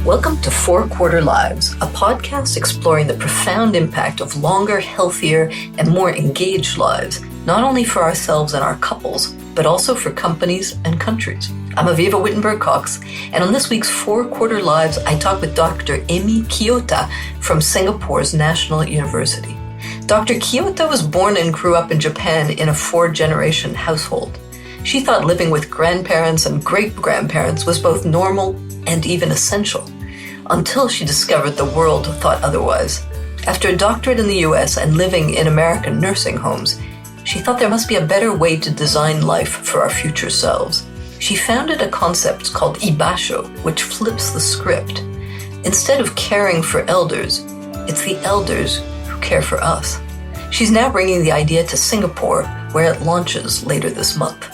Welcome to Four Quarter Lives, a podcast exploring the profound impact of longer, healthier, and more engaged lives, not only for ourselves and our couples, but also for companies and countries. I'm Avivah Wittenberg-Cox, and on this week's Four Quarter Lives, I talk with Dr Emi Kiyota from Singapore's National University. Dr Kiyota was born and grew up in Japan in a four-generation household. She thought living with grandparents and great-grandparents was both normal and even essential, until she discovered the world thought otherwise. After a doctorate in the US and living in American nursing homes, she thought there must be a better way to design life for our future selves. She founded a concept called Ibasho, which flips the script. Instead of caring for elders, it's the elders who care for us. She's now bringing the idea to Singapore, where it launches later this month.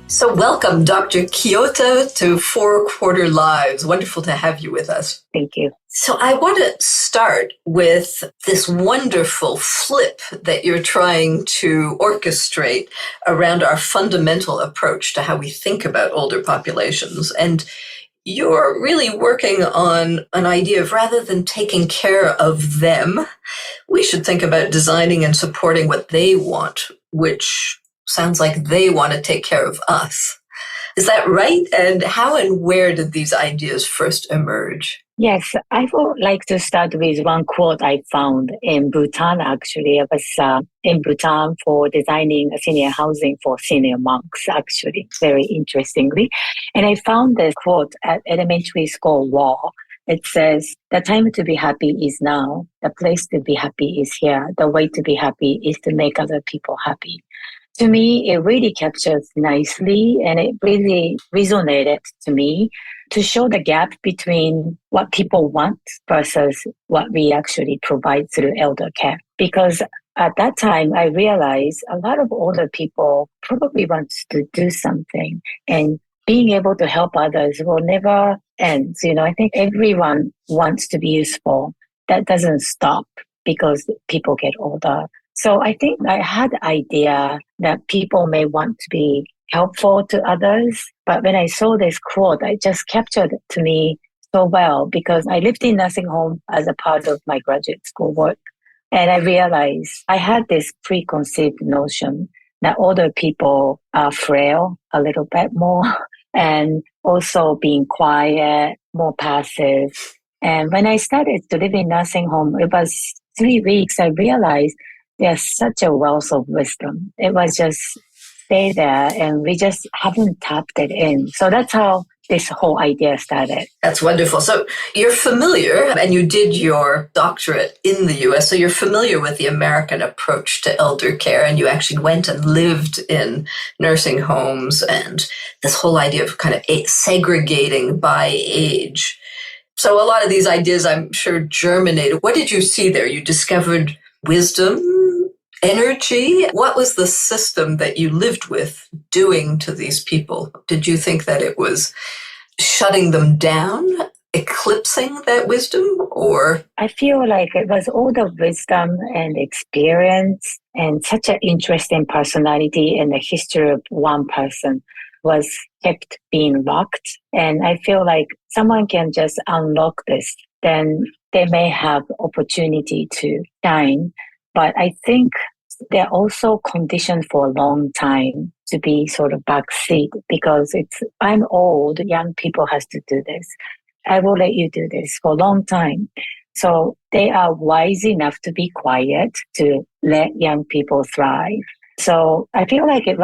So welcome, Dr. Kiyota, to Four Quarter Lives. Wonderful to have you with us. Thank you. So I want to start with this wonderful flip that you're trying to orchestrate around our fundamental approach to how we think about older populations. And you're really working on an idea of, rather than taking care of them, we should think about designing and supporting what they want, which sounds like they want to take care of us. Is that right? And how and where did these ideas first emerge? Yes, I would like to start with one quote I found in Bhutan, actually. I was in Bhutan for designing a senior housing for senior monks, actually, very interestingly. And I found this quote at elementary school wall. It says, "The time to be happy is now. The place to be happy is here. The way to be happy is to make other people happy." To me, it really captures nicely, and it really resonated to me to show the gap between what people want versus what we actually provide through elder care. Because at that time, I realized a lot of older people probably want to do something, and being able to help others will never end. I think everyone wants to be useful. That doesn't stop because people get older. So I think I had the idea that people may want to be helpful to others. But when I saw this quote, it just captured it to me so well, because I lived in nursing home as a part of my graduate school work. And I realized I had this preconceived notion that older people are frail a little bit more and also being quiet, more passive. And when I started to live in nursing home, it was 3 weeks, I realized there's such a wealth of wisdom. It was just stay there, and we just haven't tapped it in. So that's how this whole idea started. That's wonderful. So you're familiar, and you did your doctorate in the US, so you're familiar with the American approach to elder care, and you actually went and lived in nursing homes and this whole idea of kind of segregating by age. So a lot of these ideas, I'm sure, germinated. What did you see there? You discovered wisdom, energy. What was the system that you lived with doing to these people? Did you think that it was shutting them down, eclipsing that wisdom, or? I feel like it was all the wisdom and experience and such an interesting personality, and the history of one person was kept being locked. And I feel like someone can just unlock this, then they may have opportunity to shine. But I think they're also conditioned for a long time to be sort of backseat, because I'm old, young people has to do this. I will let you do this for a long time. So they are wise enough to be quiet, to let young people thrive. So I feel like they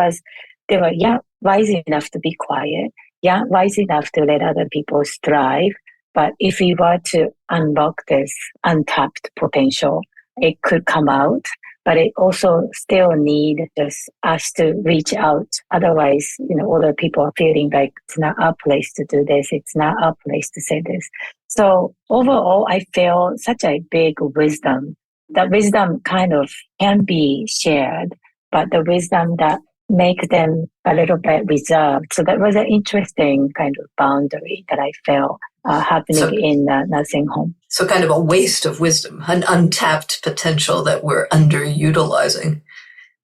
were wise enough to be quiet, wise enough to let other people thrive. But if we were to unlock this untapped potential, it could come out, but it also still need just us to reach out. Otherwise, older people are feeling like it's not our place to do this. It's not our place to say this. So overall, I feel such a big wisdom. That wisdom kind of can be shared, but the wisdom that make them a little bit reserved. So that was an interesting kind of boundary that I felt happening in the nursing home. So kind of a waste of wisdom, an untapped potential that we're underutilizing.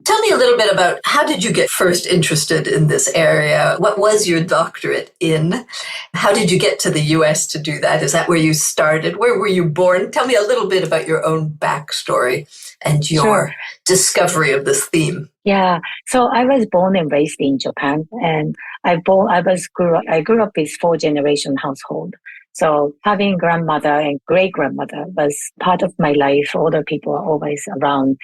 Tell me a little bit about how did you get first interested in this area? What was your doctorate in? How did you get to the US to do that? Is that where you started? Where were you born? Tell me a little bit about your own backstory and your discovery of this theme. Yeah. So I was born and raised in Japan, and I grew up with 4-generation household. So having grandmother and great grandmother was part of my life. Older people are always around.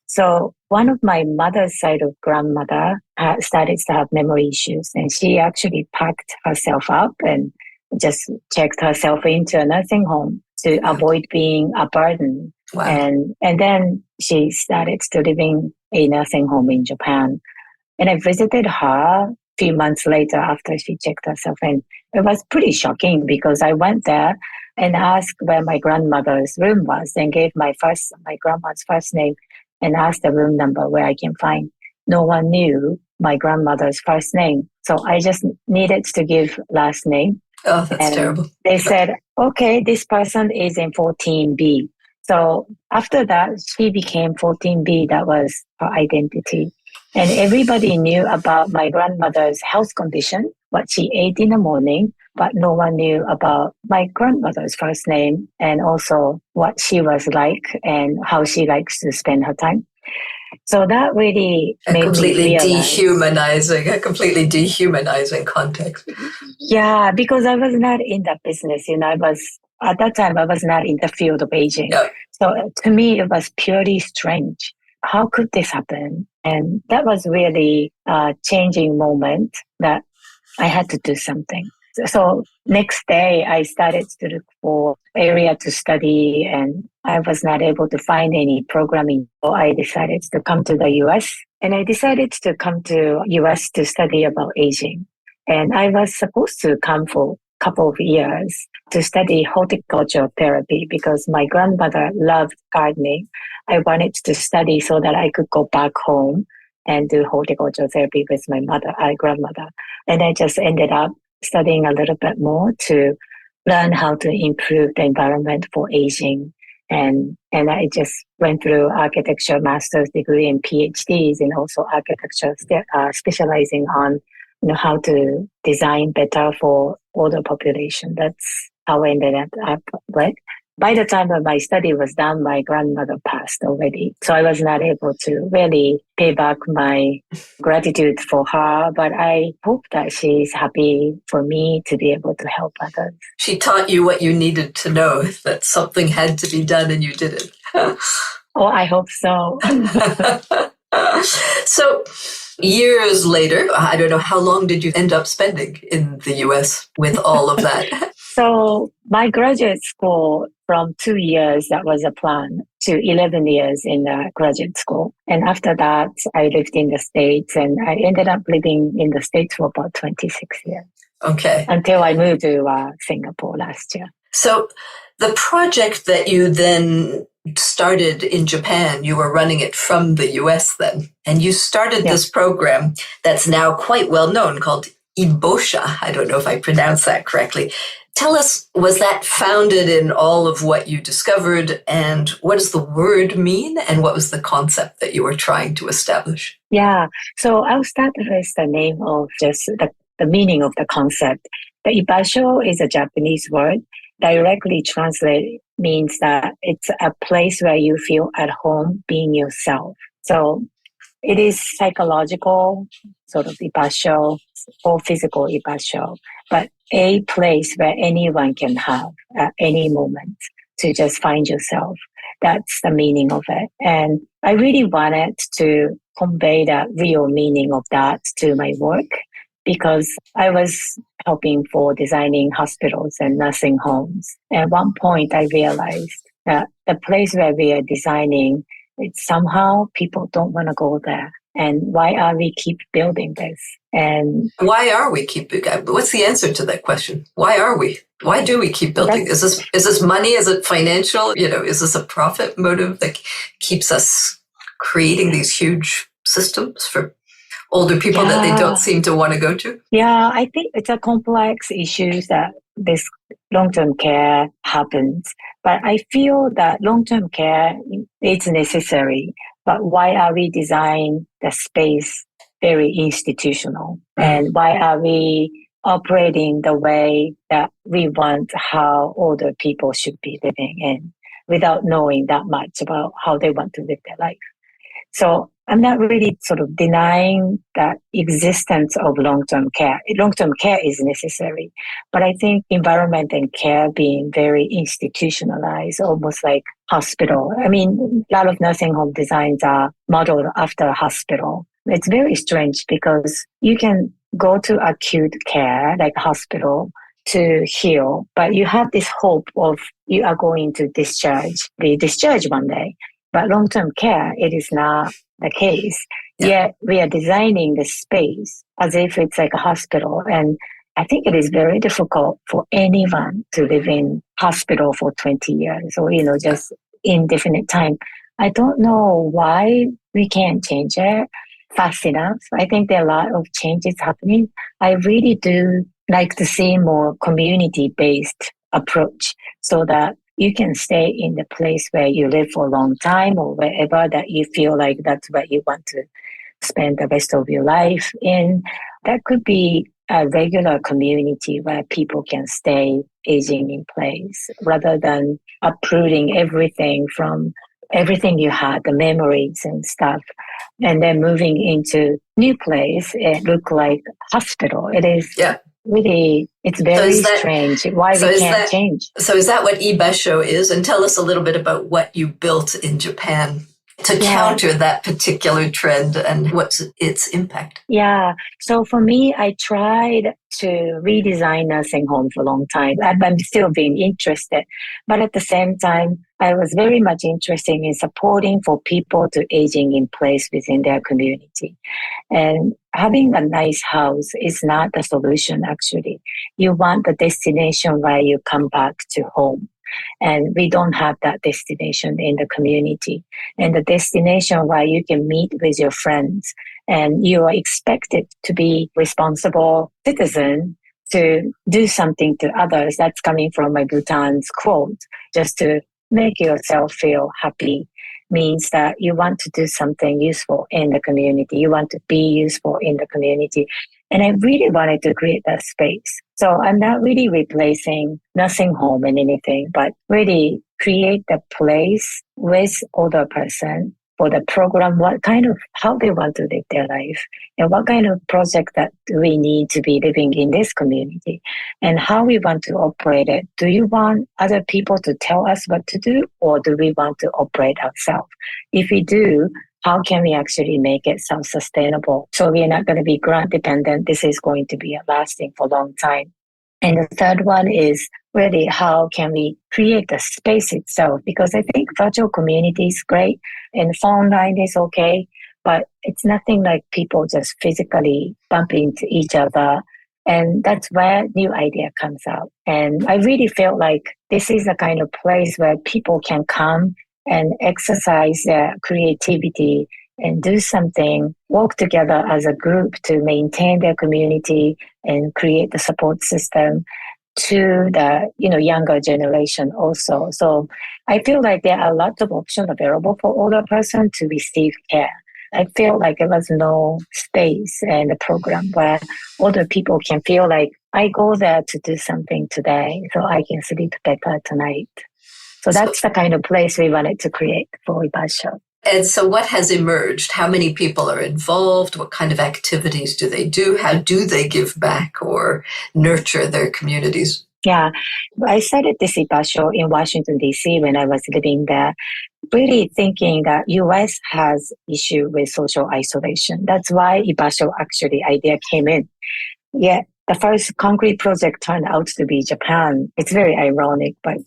So one of my mother's side of grandmother started to have memory issues, and she actually packed herself up and just checked herself into a nursing home to avoid being a burden. Wow. And then she started to living a nursing home in Japan. And I visited her a few months later after she checked herself in. It was pretty shocking because I went there and asked where my grandmother's room was and gave my grandma's first name and asked the room number where I can find. No one knew my grandmother's first name. So I just needed to give last name. Oh, that's terrible. They said, okay, this person is in 14B. So after that, she became 14B. That was her identity. And everybody knew about my grandmother's health condition, what she ate in the morning, but no one knew about my grandmother's first name and also what she was like and how she likes to spend her time. So that really made me realize. A completely dehumanizing context. Yeah, because I was not in that business. At that time, I was not in the field of aging. Yep. So to me, it was purely strange. How could this happen? And that was really a changing moment that I had to do something. So next day, I started to look for area to study, and I was not able to find any programming. So I decided to come to the US, and I decided to come to US to study about aging. And I was supposed to come for a couple of years to study horticultural therapy because my grandmother loved gardening. I wanted to study so that I could go back home and do horticultural therapy with my grandmother. And I just ended up studying a little bit more to learn how to improve the environment for aging. And I just went through architecture master's degree and PhDs, and also architecture specializing on how to design better for older population. That's how I ended up with. By the time that my study was done, my grandmother passed already. So I was not able to really pay back my gratitude for her, but I hope that she's happy for me to be able to help others. She taught you what you needed to know, that something had to be done and you did it. Oh, I hope so. So years later, I don't know, how long did you end up spending in the US with all of that? So my graduate school, from 2 years, that was a plan, to 11 years in graduate school. And after that, I lived in the States, and I ended up living in the States for about 26 years. Okay. Until I moved to Singapore last year. So the project that you then started in Japan, you were running it from the US then, and you started this program that's now quite well known called Ibasho. I don't know if I pronounced that correctly. Tell us, was that founded in all of what you discovered, and what does the word mean, and what was the concept that you were trying to establish? Yeah, so I'll start with the name of just the meaning of the concept. The Ibasho is a Japanese word. Directly translated means that it's a place where you feel at home being yourself. So it is psychological sort of Ibasho or physical Ibasho, but a place where anyone can have at any moment to just find yourself. That's the meaning of it. And I really wanted to convey the real meaning of that to my work, because I was helping for designing hospitals and nursing homes. At one point, I realized that the place where we are designing, it's somehow people don't want to go there. And why are we keep building this? And why are we keep? What's the answer to that question? Why are we? Why do we keep building? Is this money? Is it financial? Is this a profit motive that keeps us creating these huge systems for older people that they don't seem to want to go to? Yeah, I think it's a complex issue that this long-term care happens. But I feel that long-term care is necessary. but why are we designing the space very institutional? And why are we operating the way that we want how older people should be living in without knowing that much about how they want to live their life? So I'm not really sort of denying the existence of long-term care. Long-term care is necessary, but I think environment and care being very institutionalized, almost like hospital. I mean, a lot of nursing home designs are modeled after a hospital. It's very strange because you can go to acute care, like hospital, to heal, but you have this hope of you are going to be discharged one day. But long-term care, it is not the case. Yet we are designing the space as if it's like a hospital. And I think it is very difficult for anyone to live in hospital for 20 years or, just indefinite time. I don't know why we can't change it fast enough. I think there are a lot of changes happening. I really do like to see more community-based approach so that you can stay in the place where you live for a long time or wherever that you feel like that's where you want to spend the rest of your life in. That could be a regular community where people can stay aging in place rather than uprooting everything from everything you had, the memories and stuff, and then moving into new place. It look like hospital. It is really, it's very strange why we can't change. So is that what Ibasho is? And tell us a little bit about what you built in Japan to counter that particular trend and what's its impact. Yeah. So for me, I tried to redesign nursing home for a long time. I'm still being interested. But at the same time, I was very much interested in supporting for people to aging in place within their community. And having a nice house is not the solution, actually. You want the destination where you come back to home. And we don't have that destination in the community. And the destination where you can meet with your friends and you are expected to be responsible citizen to do something to others. That's coming from my Bhutan's quote, just to make yourself feel happy means that you want to do something useful in the community. You want to be useful in the community. And I really wanted to create that space. So I'm not really replacing nursing home and anything, but really create the place with older person for the program, how they want to live their life and what kind of project that we need to be living in this community and how we want to operate it. Do you want other people to tell us what to do or do we want to operate ourselves? If we do, how can we actually make it self-sustainable? So we are not going to be grant dependent. This is going to be lasting for a long time. And the third one is really how can we create the space itself? Because I think virtual community is great and phone line is okay, but it's nothing like people just physically bump into each other. And that's where new idea comes out. And I really felt like this is the kind of place where people can come and exercise their creativity and do something, work together as a group to maintain their community and create the support system to the younger generation also. So I feel like there are lots of options available for older person to receive care. I feel like there was no space in the program where older people can feel like I go there to do something today so I can sleep better tonight. So that's the kind of place we wanted to create for Ibasho. And so what has emerged? How many people are involved? What kind of activities do they do? How do they give back or nurture their communities? Yeah, I started this Ibasho in Washington, D.C. when I was living there, really thinking that U.S. has issue with social isolation. That's why Ibasho actually idea came in. Yet the first concrete project turned out to be Japan. It's very ironic, but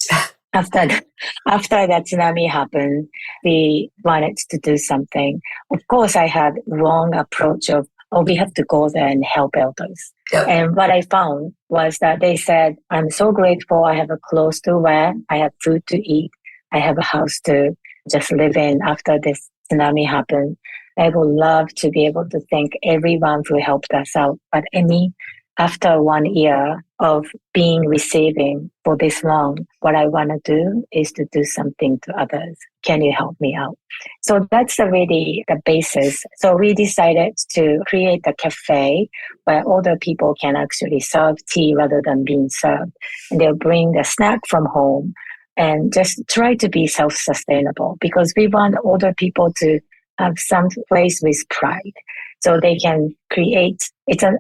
after that tsunami happened, we wanted to do something. Of course, I had wrong approach of, we have to go there and help elders. Yep. And what I found was that they said, I'm so grateful I have a clothes to wear, I have food to eat, I have a house to just live in after this tsunami happened. I would love to be able to thank everyone who helped us out. But Emi, after 1 year of receiving for this long, what I want to do is to do something to others. Can you help me out? So that's really the basis. So we decided to create a cafe where older people can actually serve tea rather than being served. And they'll bring the snack from home and just try to be self-sustainable, because we want older people to have some place with pride. So they can create,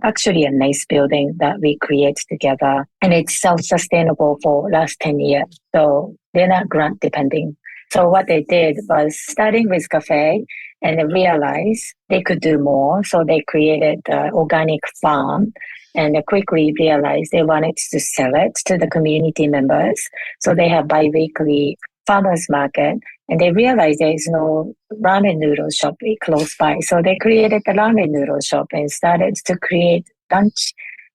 actually a nice building that we create together, and it's self-sustainable for last 10 years. So they're not grant depending. So what they did was starting with cafe, and they realized they could do more. So they created the organic farm, and they quickly realized they wanted to sell it to the community members. So they have bi-weekly farmers market, and they realized there is no ramen noodle shop close by. So they created the ramen noodle shop and started to create lunch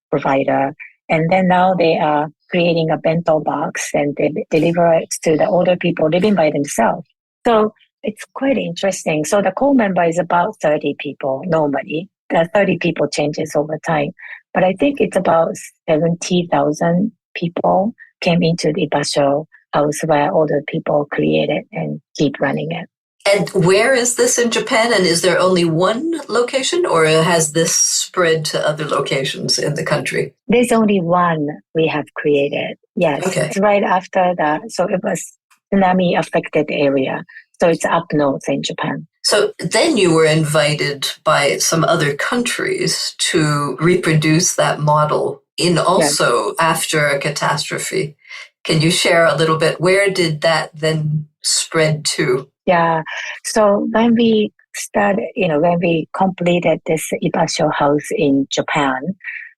provider. And then now they are creating a bento box, and they deliver it to the older people living by themselves. So it's quite interesting. So the core member is about 30 people normally. The 30 people changes over time. But I think it's about 70,000 people came into the Ibasho house where older people created and keep running it. And where is this in Japan? And is there only one location, or has this spread to other locations in the country? There's only one we have created. Yes. Okay. It's right after that. So it was tsunami affected area. So it's up north in Japan. So then you were invited by some other countries to reproduce that model in also after a catastrophe. Can you share a little bit? Where did that then spread to? Yeah. So when we started, when we completed this Ibasho house in Japan,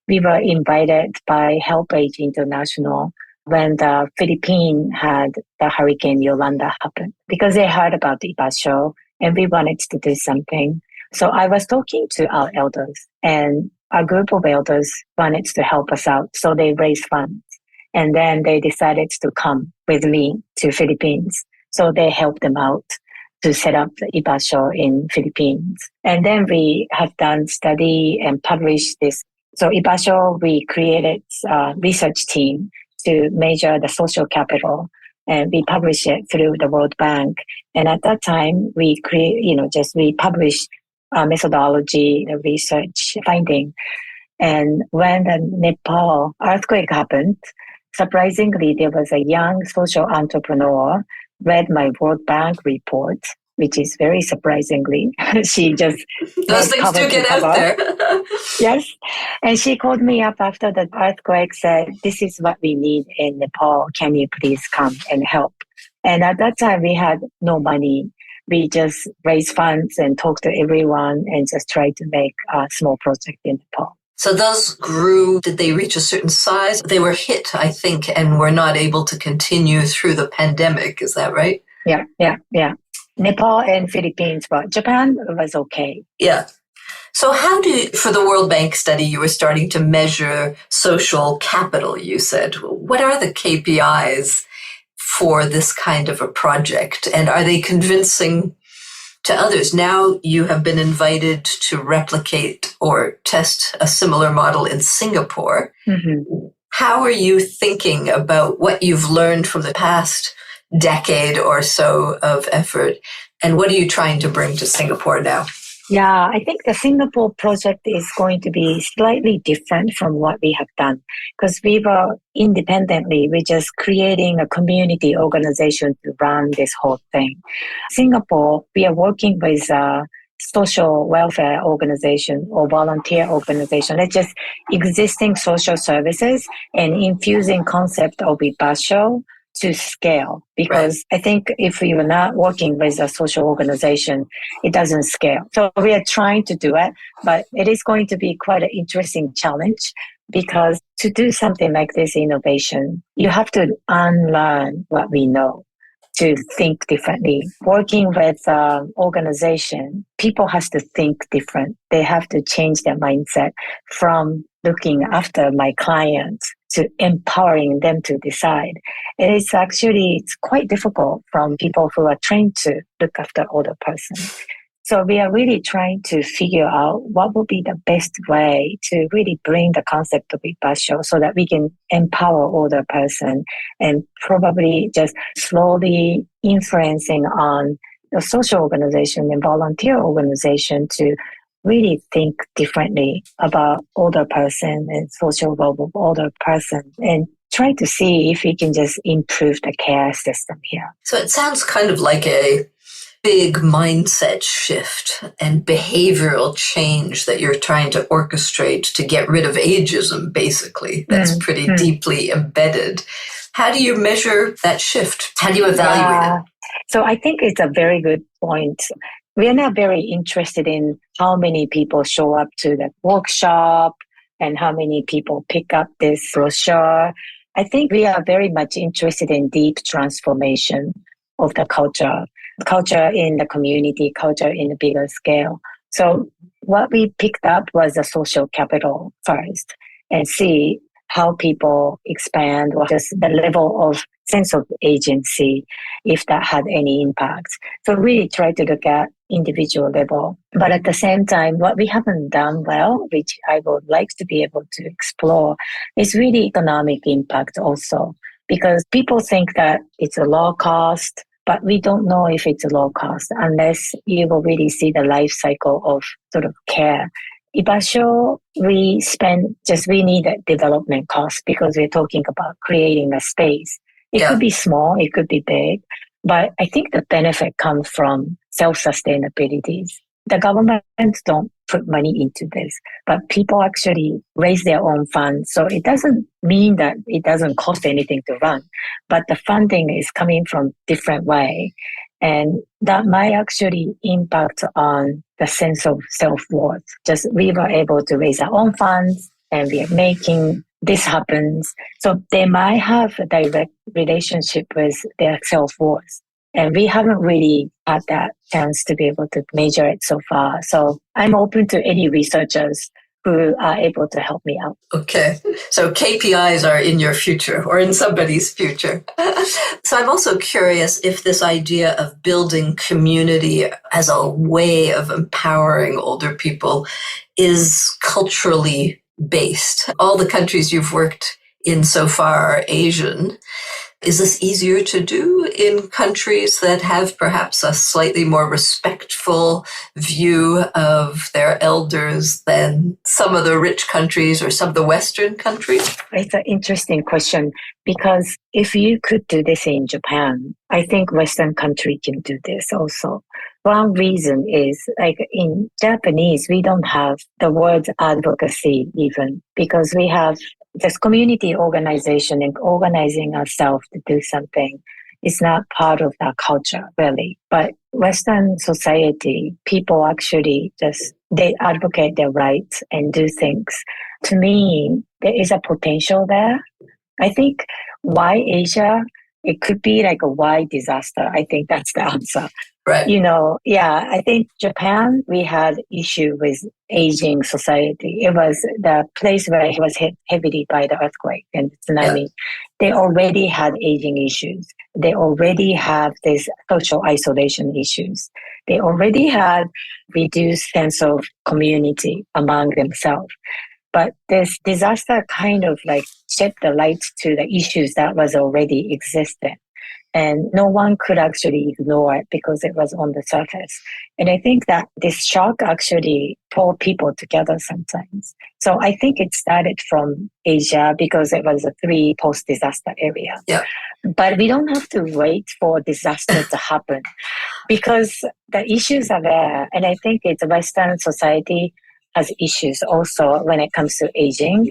we were invited by HelpAge International when the Philippines had the Hurricane Yolanda happen, because they heard about the Ibasho and we wanted to do something. So I was talking to our elders, and a group of elders wanted to help us out. So they raised funds. And then they decided to come with me to Philippines. So they helped them out to set up the Ibasho in Philippines. And then we have done study and published this. So Ibasho, we created a research team to measure the social capital, and we published it through the World Bank. And at that time, we published methodology, the research finding. And when the Nepal earthquake happened, surprisingly, there was a young social entrepreneur read my World Bank report, which is very surprisingly. She just those things do get out there. Yes. And she called me up after the earthquake, said, "This is what we need in Nepal. Can you please come and help?" And at that time, we had no money. We just raised funds and talked to everyone and just tried to make a small project in Nepal. So those grew, did they reach a certain size? They were hit, I think, and were not able to continue through the pandemic. Is that right? Yeah. Nepal and Philippines, but Japan was okay. Yeah. So for the World Bank study, you were starting to measure social capital, you said. What are the KPIs for this kind of a project? And are they convincing to others? Now you have been invited to replicate or test a similar model in Singapore. Mm-hmm. How are you thinking about what you've learned from the past decade or so of effort, and what are you trying to bring to Singapore now? Yeah, I think the Singapore project is going to be slightly different from what we have done, because we were independently, we're just creating a community organization to run this whole thing. Singapore, we are working with a social welfare organization or volunteer organization. It's just existing social services and infusing concept of Ibasho to scale, because I think if we were not working with a social organization, it doesn't scale. So we are trying to do it, but it is going to be quite an interesting challenge, because to do something like this innovation, you have to unlearn what we know to think differently. Working with an organization, people have to think different. They have to change their mindset from looking after my clients to empowering them to decide. It's quite difficult from people who are trained to look after older person. So we are really trying to figure out what would be the best way to really bring the concept of Ibasho so that we can empower older person and probably just slowly influencing on the social organization and volunteer organization to really think differently about older person and social role of older person and try to see if we can just improve the care system here. So it sounds kind of like a big mindset shift and behavioral change that you're trying to orchestrate to get rid of ageism, basically. That's pretty deeply embedded. How do you measure that shift? How do you evaluate it? So I think it's a very good point. We are not very interested in how many people show up to the workshop and how many people pick up this brochure. I think we are very much interested in deep transformation of the culture in the community, culture in the bigger scale. So what we picked up was the social capital first and see how people expand or just the level of sense of agency, if that had any impact. So really try to look at individual level. But at the same time, what we haven't done well, which I would like to be able to explore, is really economic impact also. Because people think that it's a low cost, but we don't know if it's a low cost unless you will really see the life cycle of sort of care. Ibasho, we need a development cost because we're talking about creating a space. It could be small, it could be big, but I think the benefit comes from self-sustainability. The governments don't put money into this, but people actually raise their own funds. So it doesn't mean that it doesn't cost anything to run, but the funding is coming from different way. And that might actually impact on the sense of self-worth. Just we were able to raise our own funds and we are making this happens. So they might have a direct relationship with their self-worth. And we haven't really had that chance to be able to measure it so far. So I'm open to any researchers who are able to help me out. Okay. So KPIs are in your future or in somebody's future. So I'm also curious if this idea of building community as a way of empowering older people is culturally based. All the countries you've worked in so far are Asian. Is this easier to do in countries that have perhaps a slightly more respectful view of their elders than some of the rich countries or some of the Western countries? It's an interesting question because if you could do this in Japan, I think Western country can do this also. One reason is like in Japanese, we don't have the word advocacy even because we have this community organization and organizing ourselves to do something is not part of our culture, really. But Western society, people actually they advocate their rights and do things. To me, there is a potential there. I think why Asia? It could be like a why disaster. I think that's the answer. Right. I think Japan, we had issue with aging society. It was the place where it was hit heavily by the earthquake and tsunami. Yeah. They already had aging issues. They already have this social isolation issues. They already had reduced sense of community among themselves. But this disaster kind of like shed the light to the issues that was already existing. And no one could actually ignore it because it was on the surface. And I think that this shock actually pulled people together sometimes. So I think it started from Asia because it was a 3 post-disaster area. Yeah. But we don't have to wait for disaster to happen because the issues are there. And I think it's Western society has issues also when it comes to aging,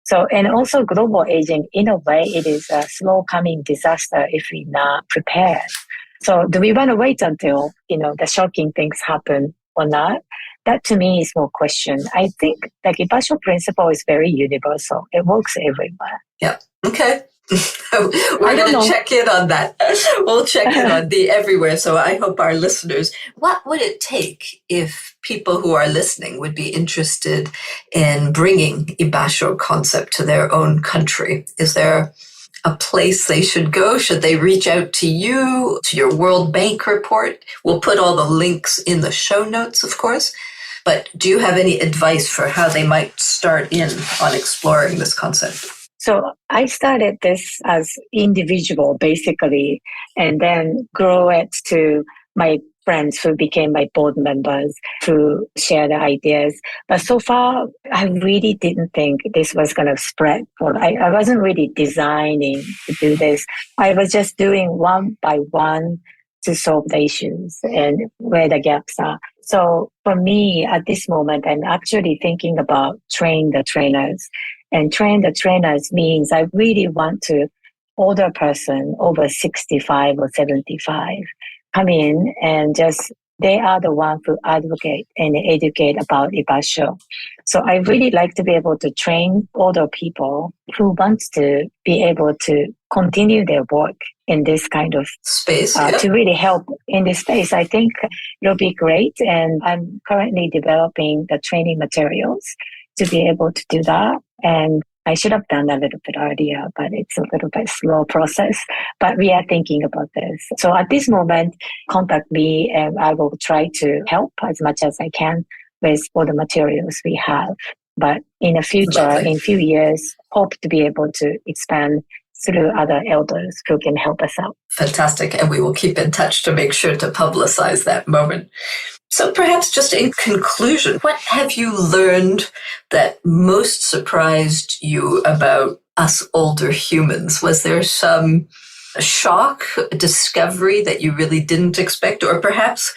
So, and also global aging, in a way, it is a slow coming disaster if we're not prepared. So do we want to wait until, the shocking things happen or not? That to me is more question. I think the Ibasho principle is very universal. It works everywhere. Yeah. Okay. We're going to check in on that. We'll check in on the everywhere. So I hope our listeners, what would it take if people who are listening would be interested in bringing Ibasho concept to their own country? Is there a place they should go? Should they reach out to you, to your World Bank report? We'll put all the links in the show notes, of course. But do you have any advice for how they might start in on exploring this concept? So I started this as individual, basically, and then grow it to my friends who became my board members to share the ideas. But so far, I really didn't think this was going to spread. I wasn't really designing to do this. I was just doing one by one to solve the issues and where the gaps are. So for me, at this moment, I'm actually thinking about train the trainers. And train the trainers means I really want to older person over 65 or 75 come in and just, they are the ones who advocate and educate about Ibasho. So I really like to be able to train older people who want to be able to continue their work in this kind of space, to really help in this space. I think it'll be great. And I'm currently developing the training materials to be able to do that. And I should have done a little bit earlier, but it's a little bit slow process. But we are thinking about this. So at this moment, contact me and I will try to help as much as I can with all the materials we have. But in the future, in a few years, hope to be able to expand through other elders who can help us out. Fantastic. And we will keep in touch to make sure to publicize that moment. So perhaps just in conclusion, what have you learned that most surprised you about us older humans? Was there some shock, discovery that you really didn't expect? Or perhaps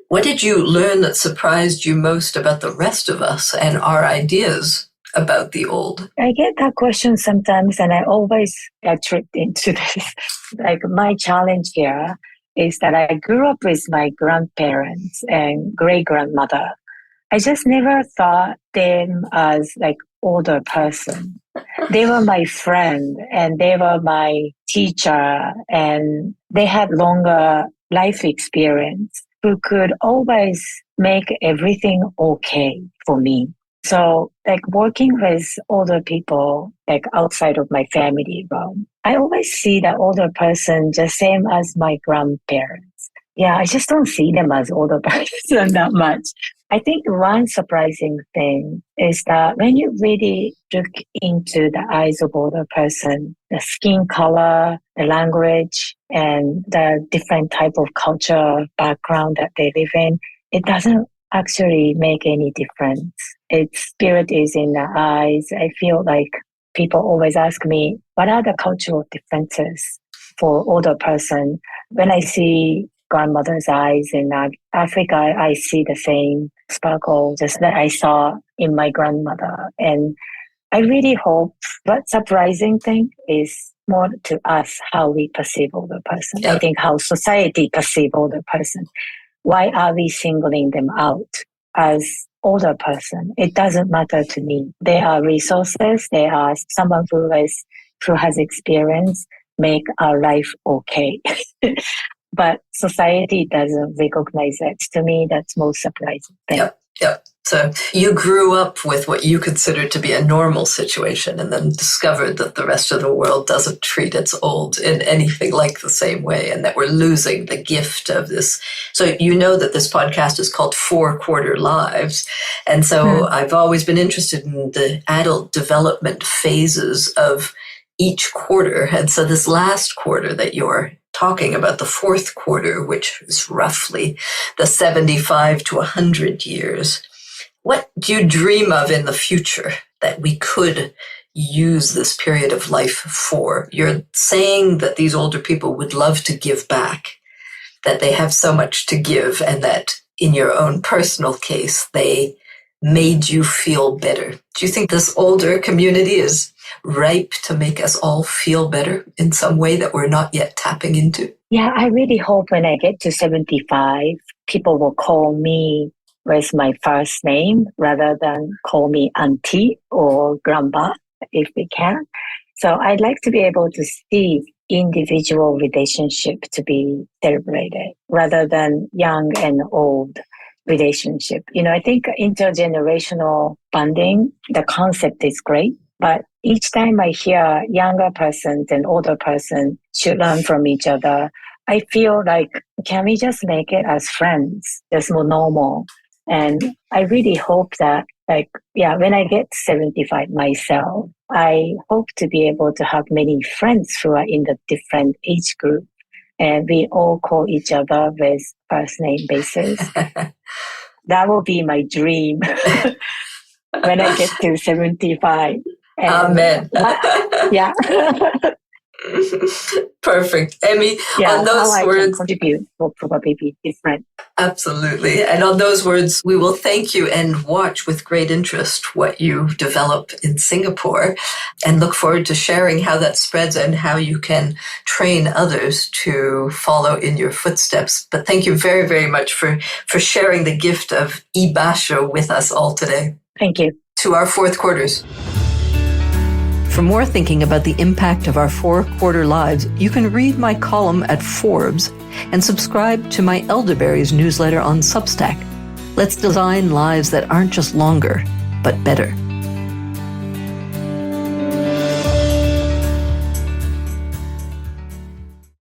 what did you learn that surprised you most about the rest of us and our ideas about the old? I get that question sometimes, and I always get tricked into this. Like my challenge here is that I grew up with my grandparents and great-grandmother. I just never thought them as like older person. They were my friend and they were my teacher and they had longer life experience who could always make everything okay for me. So like working with older people, like outside of my family realm, I always see that older person just same as my grandparents. Yeah, I just don't see them as older person that much. I think one surprising thing is that when you really look into the eyes of older person, the skin color, the language, and the different type of culture background that they live in, it doesn't actually make any difference. Its spirit is in the eyes. I feel like people always ask me, what are the cultural differences for older person? When I see grandmother's eyes in Africa, I see the same sparkle just that I saw in my grandmother. And I really hope, but surprising thing is more to us how we perceive older person. Yeah. I think how society perceive older person. Why are we singling them out as older person? It doesn't matter to me. They are resources. They are someone who has experience, make our life okay. But society doesn't recognize it. To me, that's most surprising thing. Yep. So you grew up with what you considered to be a normal situation and then discovered that the rest of the world doesn't treat its old in anything like the same way and that we're losing the gift of this. So you know that this podcast is called 4 Quarter Lives. And so I've always been interested in the adult development phases of each quarter. And so this last quarter that you're talking about, the 4th quarter, which is roughly the 75 to 100 years, what do you dream of in the future that we could use this period of life for? You're saying that these older people would love to give back, that they have so much to give, and that in your own personal case, they made you feel better. Do you think this older community is ripe to make us all feel better in some way that we're not yet tapping into? Yeah, I really hope when I get to 75, people will call me with my first name rather than call me auntie or grandma if they can. So I'd like to be able to see individual relationship to be celebrated rather than young and old relationship. I think intergenerational bonding, the concept is great. But each time I hear younger persons and older person should learn from each other, I feel like, can we just make it as friends, just more normal? And I really hope that, when I get 75 myself, I hope to be able to have many friends who are in the different age group. And we all call each other with first name basis. That will be my dream when I get to 75. And Amen. Yeah. Perfect. Emi, on those how words, I can contribute will probably be different. Absolutely. And on those words, we will thank you and watch with great interest what you develop in Singapore and look forward to sharing how that spreads and how you can train others to follow in your footsteps. But thank you very, very much for sharing the gift of Ibasho with us all today. Thank you. To our fourth quarters. For more thinking about the impact of our four-quarter lives, you can read my column at Forbes and subscribe to my Elderberries newsletter on Substack. Let's design lives that aren't just longer, but better.